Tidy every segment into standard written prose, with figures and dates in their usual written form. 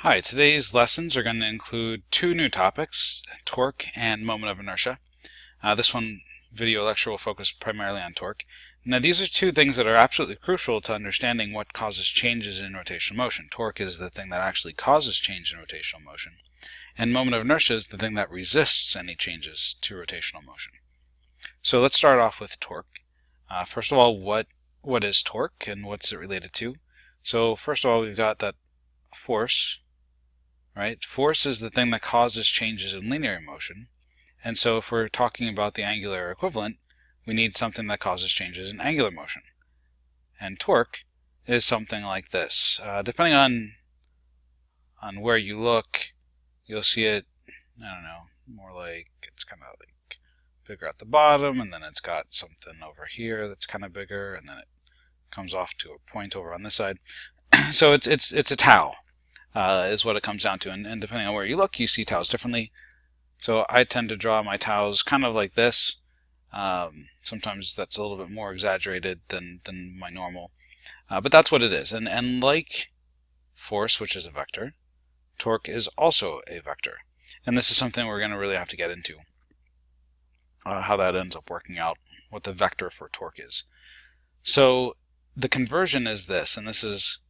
Hi, today's lessons are going to include two new topics, torque and moment of inertia. This video lecture will focus primarily on torque. Now these are two things that are absolutely crucial to understanding what causes changes in rotational motion. Torque is the thing that actually causes change in rotational motion, and moment of inertia is the thing that resists any changes to rotational motion. So let's start off with torque. First of all, what is torque and what's it related to? So first of all, we've got that force. Right? Force is the thing that causes changes in linear motion, and so if we're talking about the angular equivalent, we need something that causes changes in angular motion. And torque is something like this. Depending on where you look, you'll see it, I don't know, more like it's kind of like bigger at the bottom, and then it's got something over here that's kind of bigger, and then it comes off to a point over on this side. So it's a tau. Is what it comes down to, and depending on where you look, you see taus differently. So I tend to draw my taus kind of like this. Sometimes that's a little bit more exaggerated than my normal, but that's what it is. And like force, which is a vector, torque is also a vector, and this is something we're going to really have to get into, how that ends up working out, what the vector for torque is. So the conversion is this, and this is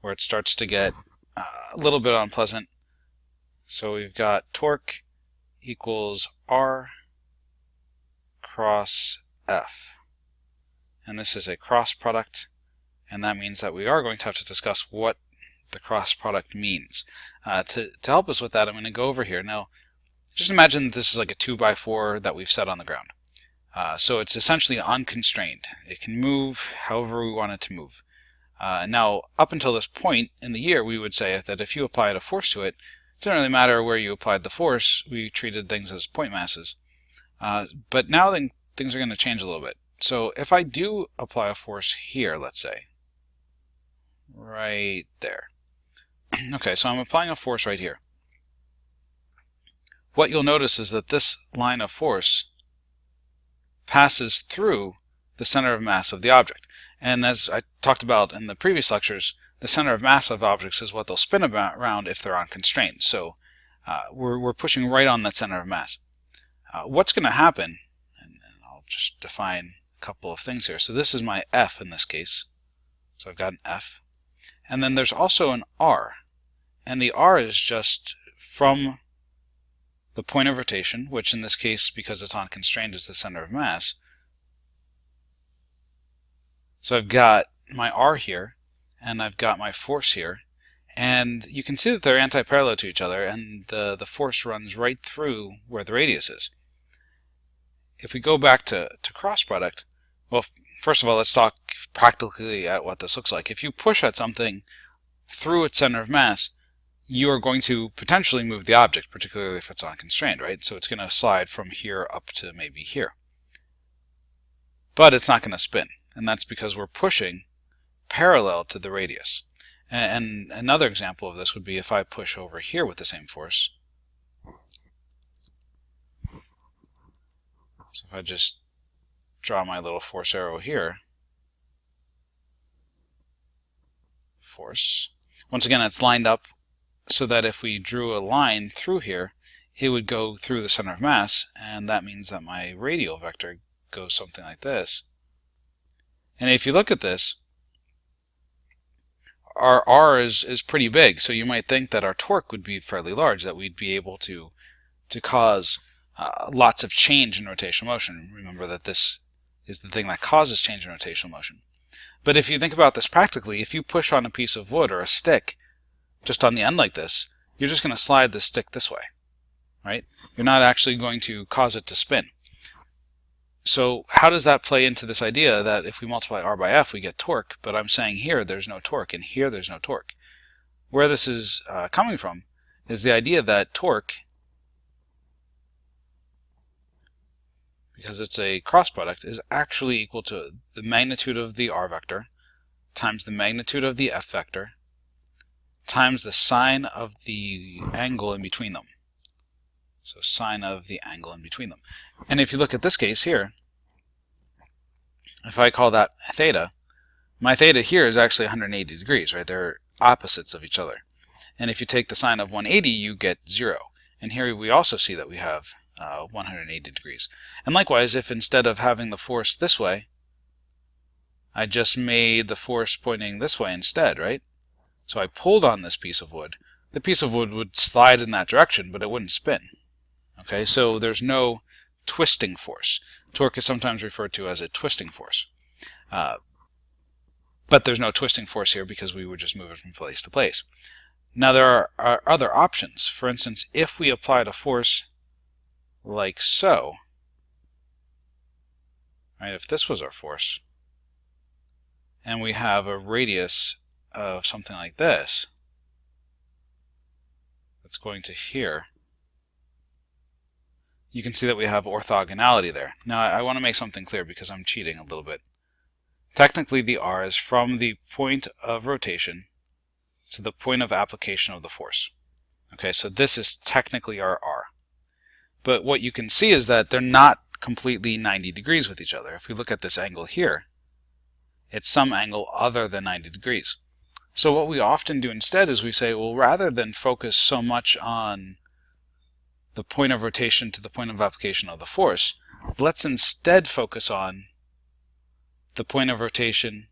where it starts to get a little bit unpleasant. So we've got torque equals R cross F. And this is a cross product, and that means that we are going to have to discuss what the cross product means. To help us with that, I'm going to go over here. Now, just imagine that this is like a 2x4 that we've set on the ground. So it's essentially unconstrained. It can move however we want it to move. Now, up until this point in the year, we would say that if you applied a force to it, it didn't really matter where you applied the force. We treated things as point masses. But now things are going to change a little bit. So if I do apply a force here, let's say, right there. Okay, so I'm applying a force right here. What you'll notice is that this line of force passes through the center of mass of the object. And as I talked about in the previous lectures, the center of mass of objects is what they'll spin around if they're unconstrained. So we're pushing right on that center of mass. What's going to happen, and I'll just define a couple of things here. So this is my F in this case. So I've got an F. And then there's also an R. And the R is just from the point of rotation, which in this case, because it's unconstrained, is the center of mass. So I've got my R here, and I've got my force here, and you can see that they're anti-parallel to each other, and the force runs right through where the radius is. If we go back to cross product, well, first of all, let's talk practically at what this looks like. If you push at something through its center of mass, you are going to potentially move the object, particularly if it's unconstrained, right? So it's going to slide from here up to maybe here. But it's not going to spin. And that's because we're pushing parallel to the radius. And another example of this would be if I push over here with the same force. So if I just draw my little force arrow here, force. Once again, it's lined up so that if we drew a line through here, it would go through the center of mass, and that means that my radial vector goes something like this. And if you look at this, our R is pretty big, so you might think that our torque would be fairly large, that we'd be able to cause lots of change in rotational motion. Remember that this is the thing that causes change in rotational motion. But if you think about this practically, if you push on a piece of wood or a stick just on the end like this, you're just going to slide the stick this way, right? You're not actually going to cause it to spin. So how does that play into this idea that if we multiply R by F, we get torque, but I'm saying here there's no torque, and here there's no torque? Where this is coming from is the idea that torque, because it's a cross product, is actually equal to the magnitude of the R vector times the magnitude of the F vector times the sine of the angle in between them. So sine of the angle in between them. And if you look at this case here, if I call that theta, my theta here is actually 180 degrees, right? They're opposites of each other. And if you take the sine of 180, you get 0. And here we also see that we have 180 degrees. And likewise, if instead of having the force this way, I just made the force pointing this way instead, right? So I pulled on this piece of wood. The piece of wood would slide in that direction, but it wouldn't spin. Okay, so there's no twisting force. Torque is sometimes referred to as a twisting force. But there's no twisting force here because we would just move it from place to place. Now there are other options. For instance, if we applied a force like so, right, if this was our force, and we have a radius of something like this, that's going to here, you can see that we have orthogonality there. Now I want to make something clear because I'm cheating a little bit. Technically the R is from the point of rotation to the point of application of the force. Okay, so this is technically our R. But what you can see is that they're not completely 90 degrees with each other. If we look at this angle here, it's some angle other than 90 degrees. So what we often do instead is we say, well, rather than focus so much on the point of rotation to the point of application of the force, let's instead focus on the point of rotation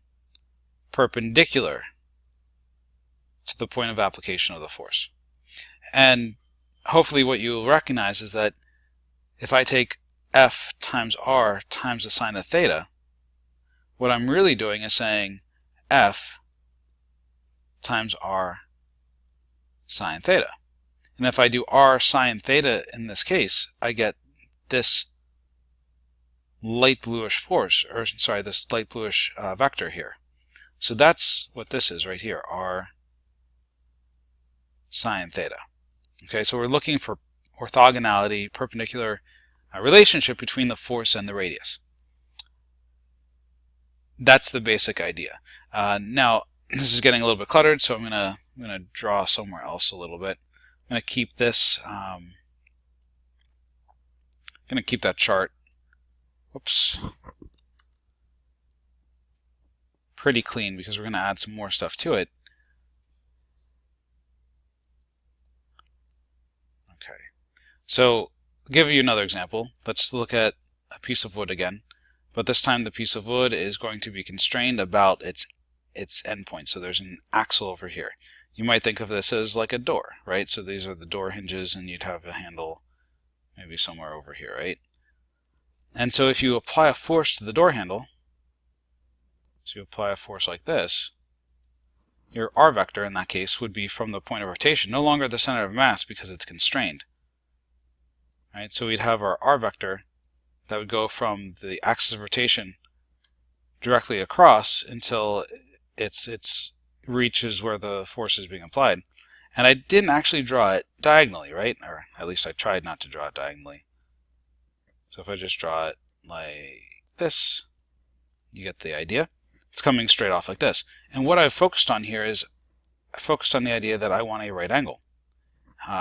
perpendicular to the point of application of the force. And hopefully what you'll recognize is that if I take F times R times the sine of theta, what I'm really doing is saying F times R sine theta. And if I do R sine theta in this case, I get this light bluish force, or sorry, this light bluish vector here. So that's what this is right here, R sine theta. Okay, so we're looking for orthogonality, perpendicular relationship between the force and the radius. That's the basic idea. Now, this is getting a little bit cluttered, so I'm gonna draw somewhere else a little bit. I'm gonna keep this. Gonna keep that chart. Whoops. Pretty clean because we're gonna add some more stuff to it. Okay. So, I'll give you another example. Let's look at a piece of wood again. But this time the piece of wood is going to be constrained about its endpoint. So there's an axle over here. You might think of this as like a door, right? So these are the door hinges, and you'd have a handle maybe somewhere over here, right? And so if you apply a force to the door handle, so you apply a force like this, your R vector in that case would be from the point of rotation, no longer the center of mass because it's constrained. Right? So we'd have our R vector that would go from the axis of rotation directly across until it reaches where the force is being applied. And I didn't actually draw it diagonally, right? Or at least I tried not to draw it diagonally. So if I just draw it like this, you get the idea. It's coming straight off like this. And what I've focused on here is I focused on the idea that I want a right angle.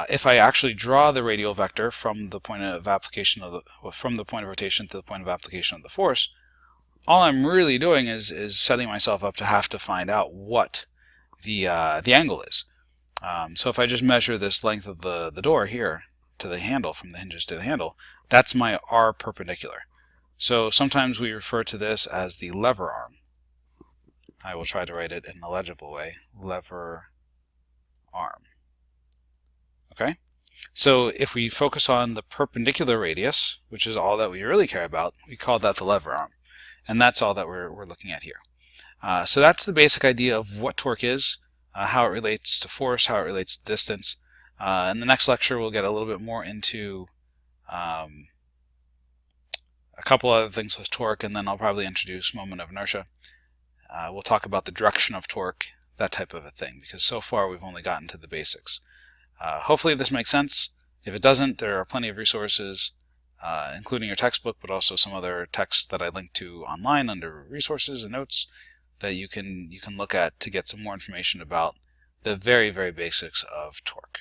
If I actually draw the radial vector from the point of application of from the point of rotation to the point of application of the force, all I'm really doing is setting myself up to have to find out what the angle is. So if I just measure this length of the door here to the handle, from the hinges to the handle, that's my R perpendicular. So sometimes we refer to this as the lever arm. I will try to write it in a legible way. Lever arm. Okay? So if we focus on the perpendicular radius, which is all that we really care about, we call that the lever arm. And that's all that we're looking at here. So that's the basic idea of what torque is, how it relates to force, how it relates to distance. In the next lecture we'll get a little bit more into a couple other things with torque, and then I'll probably introduce moment of inertia. We'll talk about the direction of torque, that type of a thing, because so far we've only gotten to the basics. Hopefully this makes sense. If it doesn't, there are plenty of resources, including your textbook, but also some other texts that I link to online under resources and notes that you can look at to get some more information about the very, very basics of torque.